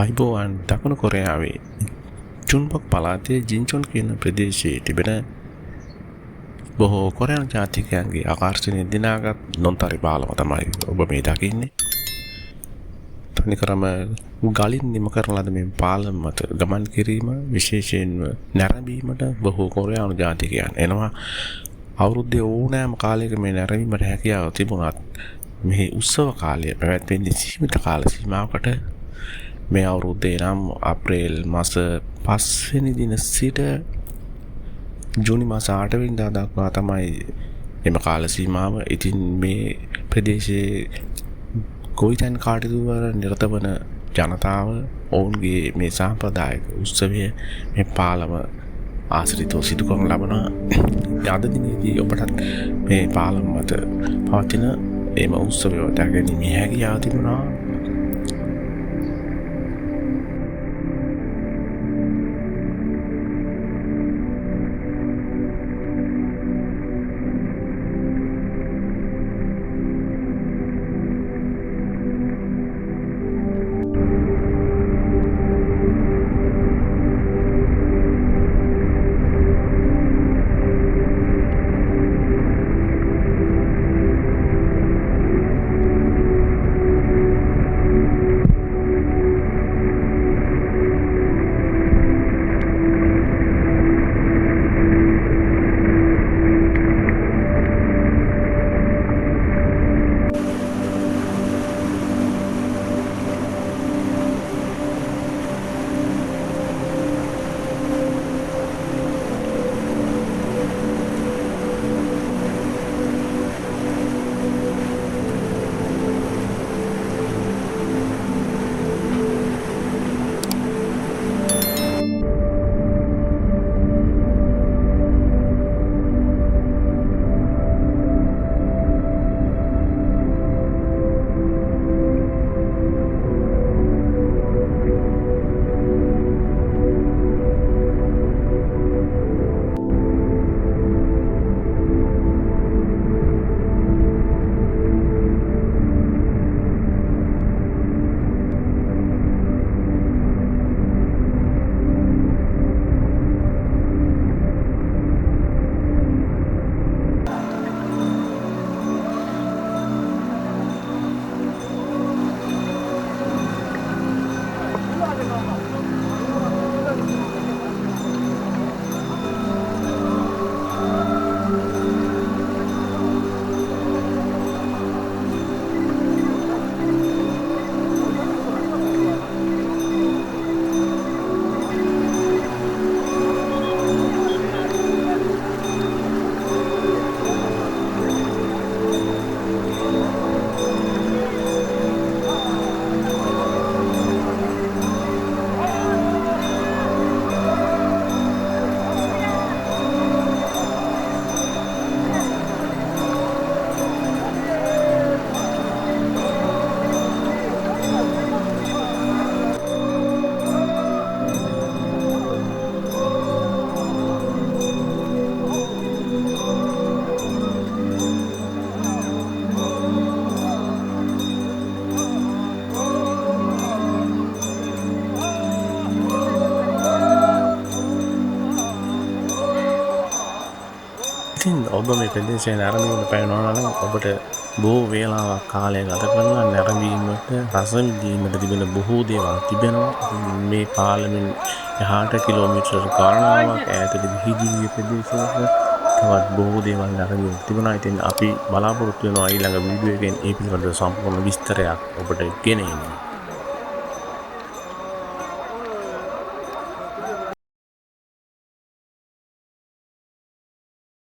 අයිබෝවන් දකුණු කොරියාවේ චුන්පොක් පළාතේ ජින්චොන් කියන ප්‍රදේශයේ තිබෙන බොහෝ කොරියානු ජාතිකයන්ගේ ආකර්ෂණීය දිනාගත් නොන්තරි පාලම තමයි ඔබ මේ දකින්නේ. තනිකරම ගලින් නිම කරන ලද මේ පාලම මත ගමන් කිරීම විශේෂයෙන්ම නැරඹීමට බොහෝ කොරියානු ජාතිකයන් එනවා. අවුරුද්දේ ඕනෑම කාලයක මේ නැරඹීමට හැකියාව තිබුණත් මේ උත්සව කාලය පැවැත්වෙන්නේ සීමිත කාල සීමාවකට. මේ අවුරුද්දේ නම් අප්‍රේල් මාස 5 වෙනි දින සිට ජූනි මාස 8 වෙනිදා දක්වා තමයි එම කාල සීමාව. ඉතින් මේ ප්‍රදේශයේ ගොවිතැන් කටයුතු වල නිරත වන ජනතාව ඔවුන්ගේ මේ සාම්ප්‍රදායික උත්සවය මේ පාලම ආශ්‍රිතව සිදු කරන ලබනවා. අද දිනේදී ඔබටත් මේ පාලම මත පවතින එම උත්සවය දැකගැනීමේ හැකියාව තිබුණා. ඉතින් ඔබ මේ ප්‍රදේශයේ නැරඹීමට පැමිණෙනවා නම් ඔබට බොහෝ වේලාවක් කාලය ගත කරලා නැරඹීමට රස විඳීමට තිබෙන බොහෝ දේවල් තිබෙනවා. මේ පාලමෙන් එහාට කිලෝමීටර් ගණනාවක් ඈතදී විහිදී ප්‍රදේශයක තවත් බොහෝ දේවල් නැරඹීමට තිබුණා. ඉතින් අපි බලාපොරොත්තු වෙනවා ඊළඟ වීඩියෝ එකෙන් ඒ පිළිබඳව සම්පූර්ණ විස්තරයක් ඔබට ගෙනෙන්න.